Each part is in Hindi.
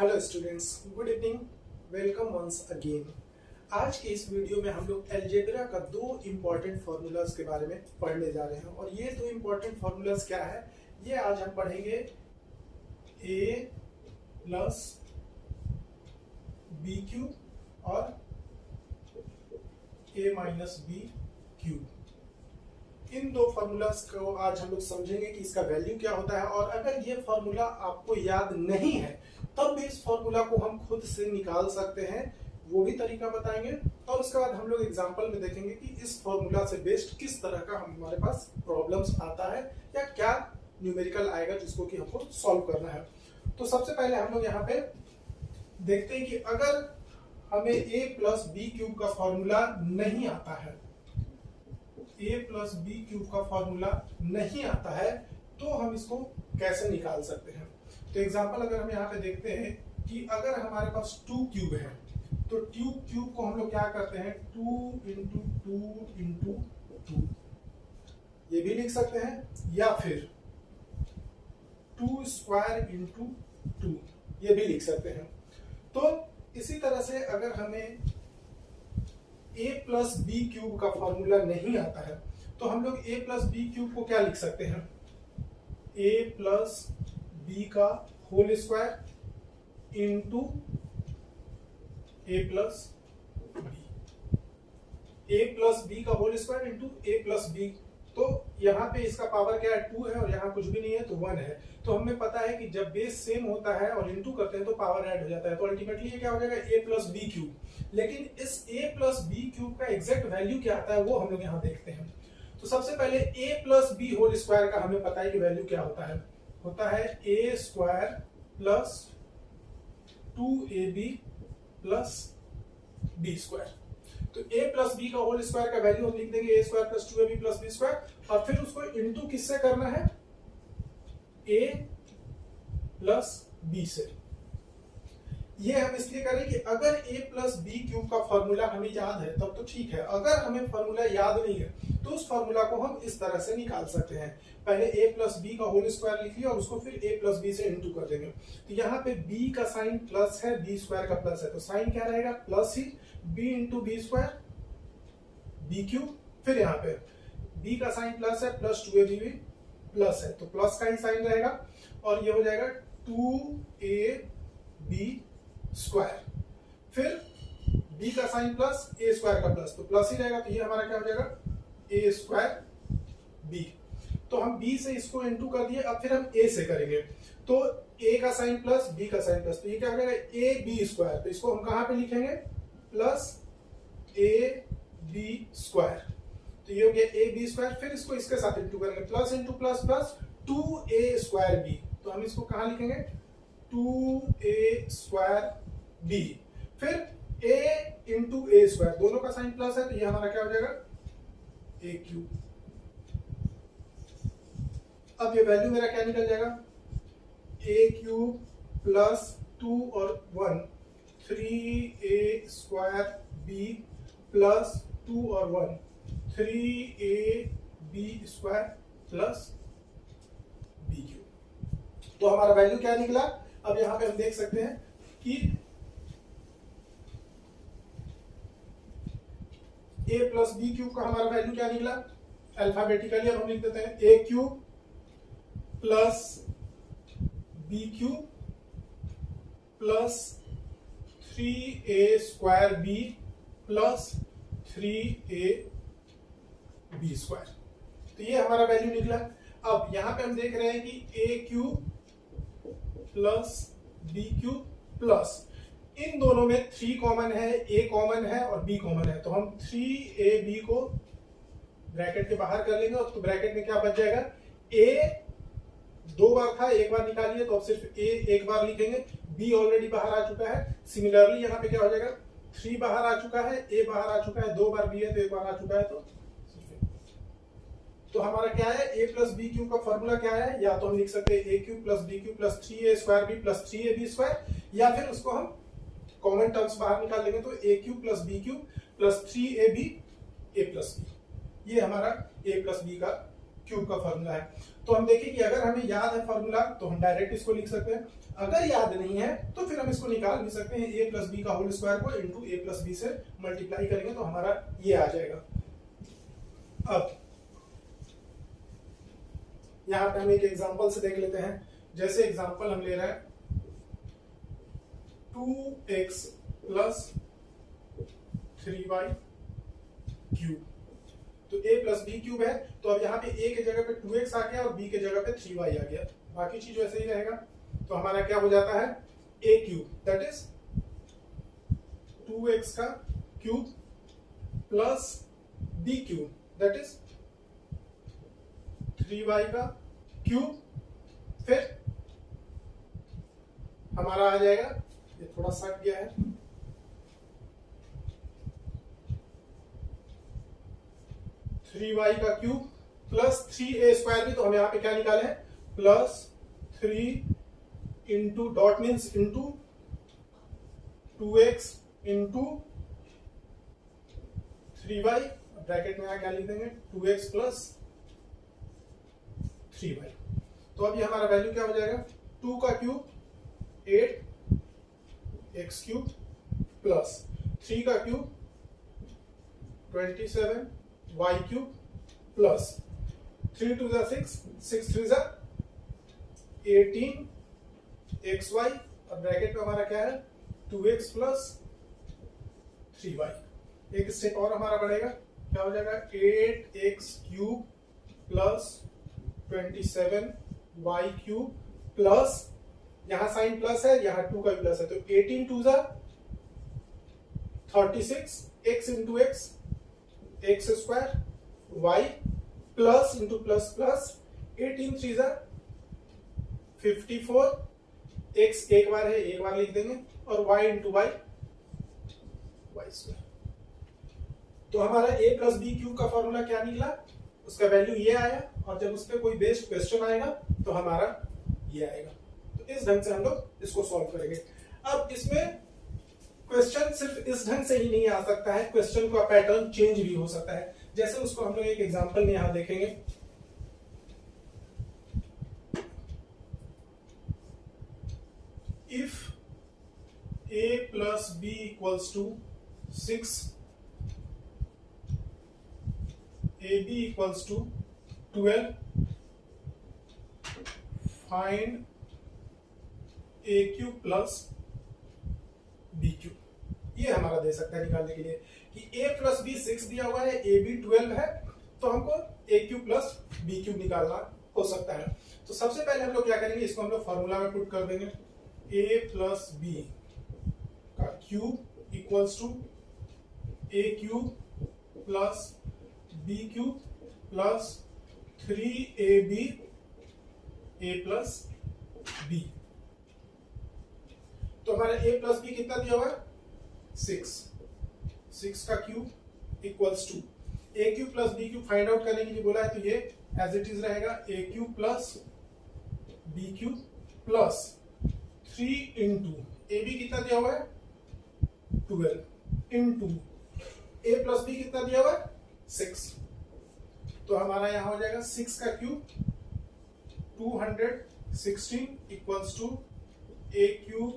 Hello students, good evening, welcome once again. आज के इस वीडियो में हम लोग अलजेब्रा का दो इम्पॉर्टेंट फार्मूलाज के बारे में पढ़ने जा रहे हैं। और ये दो इम्पॉर्टेंट फार्मूलाज क्या है, ये आज हम पढ़ेंगे a प्लस बी क्यूब और a माइनस बी क्यूब। इन दो फार्मूलाज को आज हम लोग समझेंगे कि इसका वैल्यू क्या होता है। और अगर ये फार्मूला आपको याद नहीं है तब भी इस फार्मूला को हम खुद से निकाल सकते हैं, वो भी तरीका बताएंगे। और उसके बाद हम लोग एग्जांपल में देखेंगे कि इस फार्मूला से बेस्ड किस तरह का हमारे पास प्रॉब्लम्स आता है या क्या न्यूमेरिकल आएगा जिसको कि हमको सॉल्व करना है। तो सबसे पहले हम लोग यहाँ पे देखते हैं कि अगर हमें a प्लस बी क्यूब का फॉर्मूला नहीं आता है, a प्लस बी क्यूब का फॉर्मूला नहीं आता है तो हम इसको कैसे निकाल सकते हैं। तो एग्जांपल अगर हम यहाँ पे देखते हैं कि अगर हमारे पास 2 क्यूब है तो क्यूब को हम लोग क्या करते हैं 2 इंटू 2 इंटू 2 ये भी लिख सकते हैं, या फिर 2 स्क्वायर इंटू 2 ये भी लिख सकते हैं। तो इसी तरह से अगर हमें a प्लस बी क्यूब का फॉर्मूला नहीं आता है तो हम लोग a प्लस बी क्यूब को क्या लिख सकते हैं, a प्लस बी का whole square into a plus B का whole square into a plus B. तो यहाँ पे इसका पावर क्या है 2 है और यहाँ कुछ भी नहीं है तो 1 है। तो हमें पता है कि जब बेस सेम होता है और इंटू करते हैं तो पावर ऐड हो जाता है। तो अल्टीमेटली ये क्या हो जाएगा a प्लस बी क्यूब। लेकिन इस a प्लस बी क्यूब का एग्जैक्ट वैल्यू क्या आता है वो हम लोग यहाँ देखते हैं। तो सबसे पहले a plus B whole square का हमें पता है कि वैल्यू क्या होता है a square plus 2ab plus B square. तो a प्लस बी का होल स्क्वायर का वैल्यू हम लिख देंगे a square plus 2ab plus B square. और फिर उसको इंटू किससे करना है, a प्लस बी से। ये हम इसलिए करें कि अगर a प्लस बी क्यूब का फॉर्मूला हमें याद है तब तो ठीक है, अगर हमें फॉर्मूला याद नहीं है तो उस फॉर्मूला को हम इस तरह से निकाल सकते हैं। पहले a प्लस बी का होल स्क्वायर लिख लिया और उसको फिर a प्लस बी से इंटू कर देंगे। तो यहाँ पे b का साइन प्लस है, b स्क्वायर का प्लस है, तो साइन क्या रहेगा प्लस ही b into B square B cube. फिर यहाँ पे b का साइन प्लस है, प्लस 2ab भी प्लस है तो प्लस का ही साइन रहेगा और ये हो जाएगा 2ab स्क्वायर। फिर b का साइन प्लस a स्क्वायर का प्लस तो प्लस ही रहेगा, तो ये हमारा क्या हो जाएगा a स्क्वायर b। तो हम b से इसको इंटू कर दिए, अब फिर हम a से करेंगे तो a का साइन प्लस b का साइन प्लस, तो ये क्या हो जाएगा a b स्क्वायर। तो इसको हम कहां पे लिखेंगे प्लस a b स्क्वायर। तो ये हो गया a b स्क्वायर। फिर इसको इसके साथ इंटू करेंगे, plus into plus plus 2a square b। तो हम इसको कहां लिखेंगे 2a स्क्वायर b। फिर a इंटू a स्क्वायर, दोनों का साइन प्लस है तो ये हमारा क्या हो जाएगा a क्यूब। अब ये वैल्यू मेरा क्या निकल जाएगा a क्यूब प्लस 2 और 1 3a स्क्वायर b प्लस 2 और 1 3ab square plus b cube. तो हमारा वैल्यू क्या निकला। अब यहां पे हम देख सकते हैं कि a प्लस बी क्यूब का हमारा वैल्यू क्या निकला, अल्फाबेटिकली अब हम लिख देते हैं a cube plus B cube plus 3a square b plus 3ab square. तो ये हमारा वैल्यू निकला। अब यहां पे हम देख रहे हैं कि a cube plus B cube plus इन दोनों में 3 कॉमन है, a कॉमन है और b कॉमन है, तो हम 3ab को ब्रैकेट के बाहर कर लेंगे। तो ब्रैकेट में क्या बच जाएगा a 2 बार था, एक बार निकालिए तो अब सिर्फ a एक बार लिखेंगे, b ऑलरेडी बाहर आ चुका है। सिमिलरली यहाँ पे क्या हो जाएगा 3 बाहर आ चुका है, a बाहर आ चुका है, 2 बार b है तो एक बार आ चुका है। तो हमारा क्या है a प्लस बी क्यूब का फॉर्मूला क्या है, या तो हम लिख सकते हैं a cube plus B cube plus 3a square b plus 3ab square, या फिर उसको हम कॉमन टर्म्स बाहर निकाल लेंगे तो a cube plus B cube plus 3ab a plus b। ये हमारा a प्लस बी का क्यूब का फॉर्मूला है। तो हम देखें कि अगर हमें याद है फॉर्मूला तो हम डायरेक्ट इसको लिख सकते हैं। अगर याद नहीं है तो फिर हम इसको निकाल भी सकते हैं, a प्लस बी का होल स्क्वायर को इंटू a प्लस बी से मल्टीप्लाई करेंगे तो हमारा ये आ जाएगा। अब यहां पे हम एक एग्जांपल से देख लेते हैं। जैसे एग्जांपल हम ले रहे हैं 2x प्लस 3y क्यूब, तो a प्लस बी क्यूब है, तो अब यहाँ पे a के जगह पे 2x आ गया और b के जगह पे 3y आ गया, बाकी चीज वैसे ही रहेगा। तो हमारा क्या हो जाता है a cube that is 2x का cube plus b cube that is 3y का क्यूब, फिर हमारा आ जाएगा, ये थोड़ा सट गया है, थ्री वाई का क्यूब प्लस 3a स्क्वायर भी, तो हम यहाँ पे क्या निकाले हैं plus 3 into dot means into 2x into 3y, bracket में क्या लिख देंगे 2x प्लस 3y। तो अब ये हमारा वैल्यू क्या हो जाएगा 2 का क्यूब 8x क्यूब प्लस 3 का cube 27y cube plus 3 2 6 6 3 18xy, और ब्रैकेट में हमारा क्या है 2x प्लस 3y। एक स्टेप और हमारा बढ़ेगा, क्या हो जाएगा 8x cube plus 27y cube plus, यहां साइन प्लस है यहां 2 का भी प्लस है, तो 18 2 36 x into x x square y plus into plus plus 18 3 54, x एक बार है एक बार लिख देंगे, और y into Y Y square. तो हमारा a प्लस बी क्यूब का फॉर्मूला क्या निकला, उसका वैल्यू ये आया, और जब उस पर कोई बेस्ड क्वेश्चन आएगा तो हमारा ये आएगा। तो इस ढंग से हम लोग इसको सॉल्व करेंगे। अब इसमें क्वेश्चन सिर्फ इस ढंग से ही नहीं आ सकता है, क्वेश्चन का पैटर्न चेंज भी हो सकता है। जैसे उसको हम लोग एक एग्जांपल में यहां देखेंगे। If a plus B equals to 6, ab equals to 12, find a cube plus B cube. ये हमारा दे सकता है निकालने के लिए कि a प्लस बी 6 दिया हुआ है, a b 12 है, तो हमको a cube plus B cube निकालना हो सकता है। तो सबसे पहले हम लोग क्या करेंगे, इसको हम लोग फॉर्मूला में पुट कर देंगे, a प्लस बी का cube equals to a cube plus B cube plus 3ab a plus B. तो हमारा a प्लस बी कितना दिया हुआ है 6 का cube equals to a cube plus B cube find out करने के लिए बोला है, तो ये एज इट इज रहेगा a cube plus B cube plus 3 into A B कितना दिया हुआ है 12 इंटू a प्लस बी कितना दिया हुआ है 6, तो हमारा यहां हो जाएगा 6 का cube 216 equals to a cube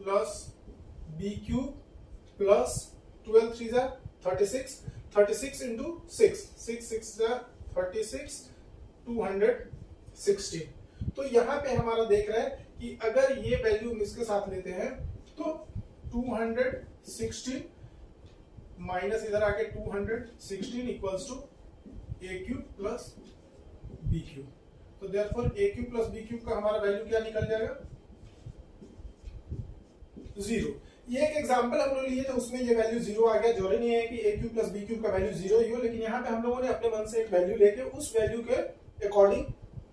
plus B cube plus 12 3 36 into 6 36 216। तो यहाँ पे हमारा देख रहा है कि अगर ये वैल्यू हम इसके साथ लेते हैं तो 216 माइनस इधर आके 216 equals to a cube plus B cube. तो therefore a cube plus B cube का हमारा वैल्यू क्या निकल जाएगा 0। ये एक एग्जांपल हम लोग लिए थे, उसमें ये वैल्यू 0 आ गया। जरूरी नहीं है कि a cube plus B cube का वैल्यू 0 ही हो, लेकिन यहाँ पे हम लोगों ने अपने मन से एक वैल्यू लेके उस वैल्यू के अकॉर्डिंग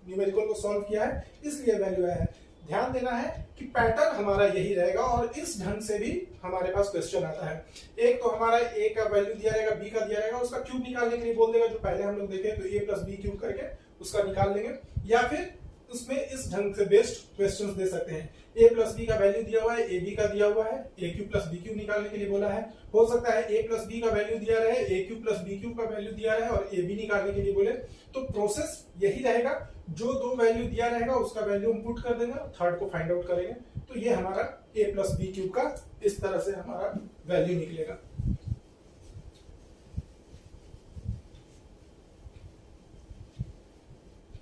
न्यूमेरिकल को सॉल्व किया है, इसलिए वैल्यू आया है। ध्यान देना है कि पैटर्न हमारा यही रहेगा और इस ढंग से भी हमारे पास क्वेश्चन आता है। एक तो हमारा a का वैल्यू दिया रहेगा, b का दिया रहेगा, उसका क्यूब निकालने के लिए बोल देगा, जो पहले हम लोग देखे तो a प्लस बी क्यूब करके उसका निकाल लेंगे, या फिर उसमें इस ढंग से बेस्ड क्वेश्चंस दे सकते हैं। a प्लस बी का वैल्यू दिया हुआ है, ए बी का दिया हुआ है, a cube plus B cube निकालने के लिए बोला है। हो सकता है a प्लस बी का वैल्यू दिया रहे, a cube plus B cube का वैल्यू दिया रहे और a बी निकालने के लिए बोले, तो प्रोसेस यही रहेगा। जो दो वैल्यू दिया रहेगा उसका वैल्यू हम पुट कर देंगे, थर्ड को फाइंड आउट करेंगे। तो ये हमारा a प्लस बी क्यूब का इस तरह से हमारा वैल्यू निकलेगा।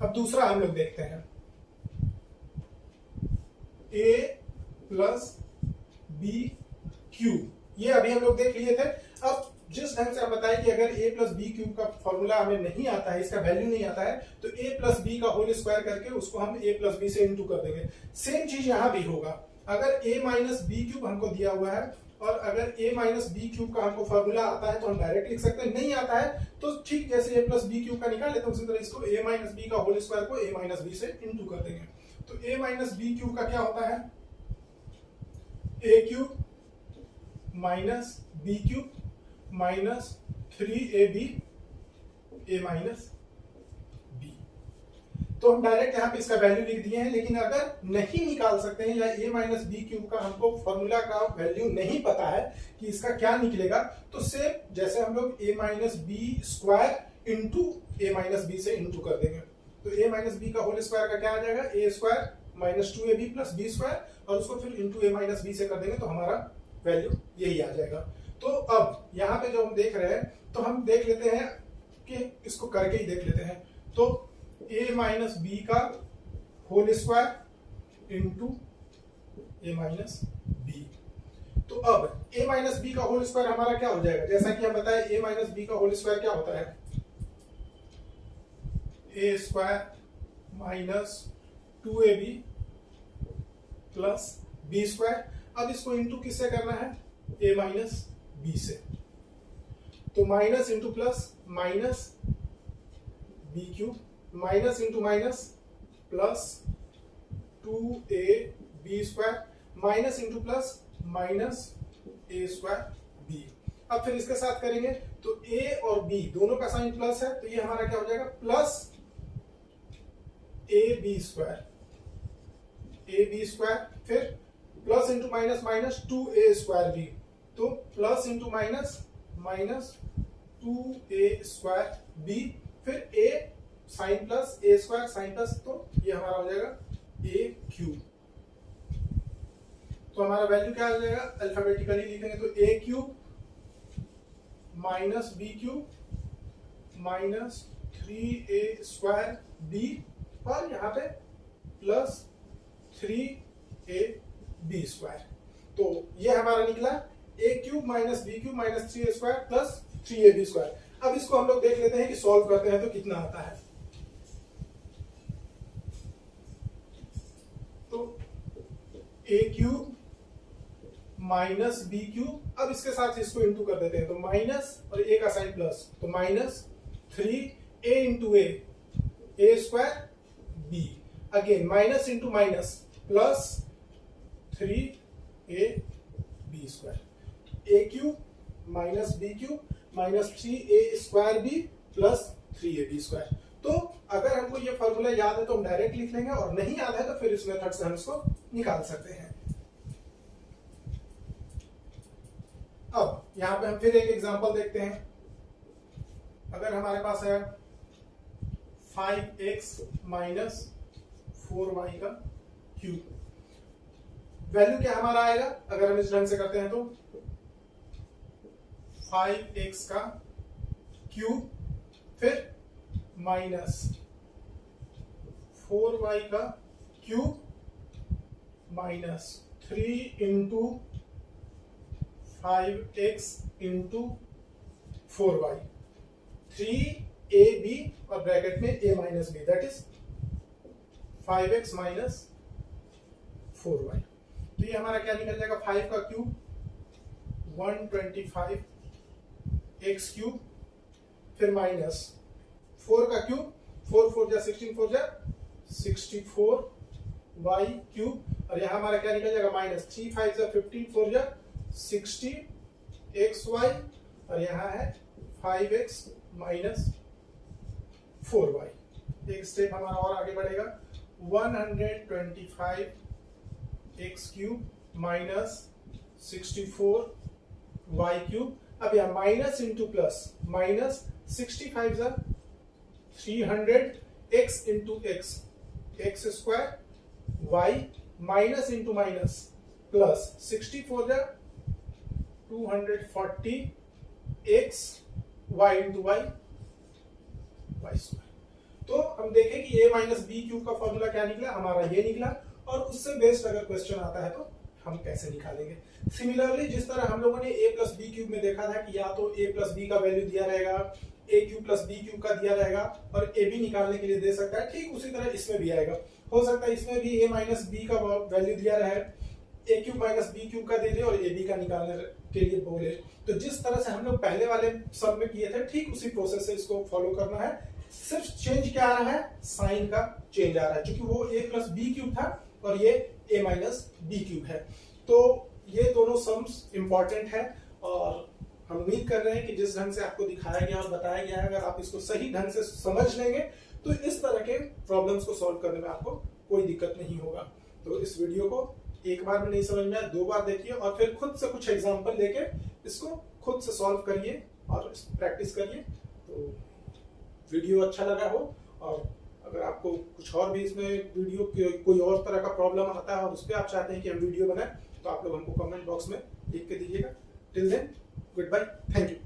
अब दूसरा हम लोग देखते हैं, a प्लस बी क्यूब, ये अभी हम लोग देख लिए थे। अब जिस ढंग से हम बताएं कि अगर a प्लस बी क्यूब का फॉर्मूला हमें नहीं आता है, इसका वैल्यू नहीं आता है, तो a प्लस बी का होल स्क्वायर करके उसको हम a प्लस बी से इंटू कर देंगे। सेम चीज यहां भी होगा। अगर a माइनस बी क्यूब हमको दिया हुआ है और अगर a माइनस बी क्यूब का हमको फॉर्मूला आता है तो हम डायरेक्ट लिख सकते हैं, नहीं आता है तो ठीक जैसे a प्लस बी क्यूब का निकाल लेते हैं उसी तरह इसको a माइनस बी का होल स्क्वायर को a माइनस बी से इंटू कर देंगे। तो a माइनस बी क्यूब का क्या होता है, a cube minus B cube minus 3ab a minus B. तो हम डायरेक्ट यहाँ पे इसका वैल्यू लिख दिए हैं। लेकिन अगर नहीं निकाल सकते हैं या a माइनस बी क्यूब का हमको फॉर्मूला का वैल्यू नहीं पता है कि इसका क्या निकलेगा, तो सेम जैसे हम लोग a minus B square into a minus B से इंटू कर देंगे। तो a माइनस बी का होल स्क्वायर का क्या आ जाएगा, a square minus 2ab plus B square, और उसको फिर इंटू a माइनस बी से कर देंगे तो हमारा वैल्यू यही आ जाएगा। तो अब यहाँ पे जो हम देख रहे हैं, तो हम देख लेते हैं कि इसको करके ही देख लेते हैं। तो a माइनस बी का whole square into a minus B. तो अब a माइनस बी का होल स्क्वायर हमारा क्या हो जाएगा, जैसा कि हम बताएं a माइनस बी का होल स्क्वायर क्या होता है, a square minus 2ab plus B square. अब इसको इंटू किससे करना है, a माइनस बी से। तो minus into plus minus B cube, minus into minus plus 2ab square, minus into plus minus a square B. अब फिर इसके साथ करेंगे तो a और b दोनों का साइन प्लस है, तो ये हमारा क्या हो जाएगा, plus ab square, ab square, फिर plus into minus minus 2a square b. तो plus into minus minus 2a square b, फिर a sine plus a square sine plus, तो ये हमारा हो जाएगा a क्यूब। तो हमारा वैल्यू क्या आ जाएगा, अल्फाबेटिकली लिखेंगे तो a cube minus B cube minus 3a square B, और यहाँ पे प्लस 3ab स्क्वायर। तो ये हमारा निकला a cube minus B cube minus 3a square plus 3ab square. अब इसको हम लोग देख लेते हैं कि सॉल्व करते हैं तो कितना आता है। तो a cube minus B cube, अब इसके साथ इसको इंटू कर देते हैं, तो माइनस और a का साइन प्लस, तो minus 3a into a square b, again minus into minus plus 3ab square, a cube minus B cube minus 3a square B plus 3ab square. तो अगर हमको ये फॉर्मूला याद है तो हम डायरेक्ट लिख लेंगे, और नहीं याद है तो फिर इस मेथड से हम इसको निकाल सकते हैं। अब यहां पे हम फिर एक एग्जांपल देखते हैं। अगर हमारे पास है 5x माइनस 4y का क्यूब, वैल्यू क्या हमारा आएगा अगर हम इस ढंग से करते हैं, तो 5x का क्यूब फिर माइनस 4y का cube minus 3 into 5x into 4y, 3ab और ब्रैकेट में a minus B, that is 5x minus 4y। तो ये हमारा क्या निकल जाएगा, 5 का क्यूब 125 x क्यूब, फिर माइनस 4 का क्यूब 4 4 जा 16 4 जा 64 y क्यूब, और यहाँ हमारा क्या निकल जाएगा, माइनस 3 5 जा 15 4 जा 60 xy, और यहाँ है 5x माइनस 4y। एक स्टेप हमारा और आगे बढ़ेगा, 125 x cube minus 64 y cube. अब यहाँ माइनस इंटू प्लस, माइनस 65 जा 300 x into X square y minus into minus plus 64 जा 240 x y into Y square. तो हम देखें कि a माइनस बी क्यूब का फॉर्मूला क्या निकला, हमारा ये निकला। और उससे बेस्ड अगर क्वेश्चन आता है तो हम कैसे निकालेंगे। सिमिलरली जिस तरह हम लोगों ने a प्लस बी क्यूब में देखा था कि या तो a प्लस बी का वैल्यू दिया रहेगा, a cube plus B cube का दिया रहेगा और a भी निकालने के लिए दे सकता है, ठीक उसी तरह इसमें भी आएगा। हो सकता है इसमें भी a माइनस बी का वैल्यू दिया रहे, a cube minus B cube का दे दे और a b का निकालने के लिए बोले। तो जिस तरह से हम लोग पहले वाले सम में किए थे, ठीक उसी प्रोसेस से इसको फॉलो करना है। सिर्फ चेंज क्या आ रहा है, साइन का चेंज आ रहा है, क्योंकि वो a प्लस बी क्यूब था और ये a माइनस बी क्यूब है। तो ये दोनों सम्स इंपॉर्टेंट है और हम उम्मीद कर रहे हैं कि जिस ढंग से आपको दिखाया गया और बताया गया है, अगर आप इसको सही ढंग से समझ लेंगे तो इस तरह के प्रॉब्लम्स को सॉल्व करने में आपको कोई दिक्कत नहीं होगा। तो इस वीडियो को एक बार में नहीं समझ में आया, 2 बार देखिए और फिर खुद से कुछ एग्जाम्पल लेके इसको खुद से सॉल्व करिए और प्रैक्टिस करिए। तो वीडियो अच्छा लगा हो और अगर आपको कुछ और भी इसमें वीडियो कोई और तरह का प्रॉब्लम आता है और उस पर आप चाहते हैं कि हम वीडियो बनाएं, तो आप लोग हमको कमेंट बॉक्स में लिख के दीजिएगा। Till then, goodbye, thank you.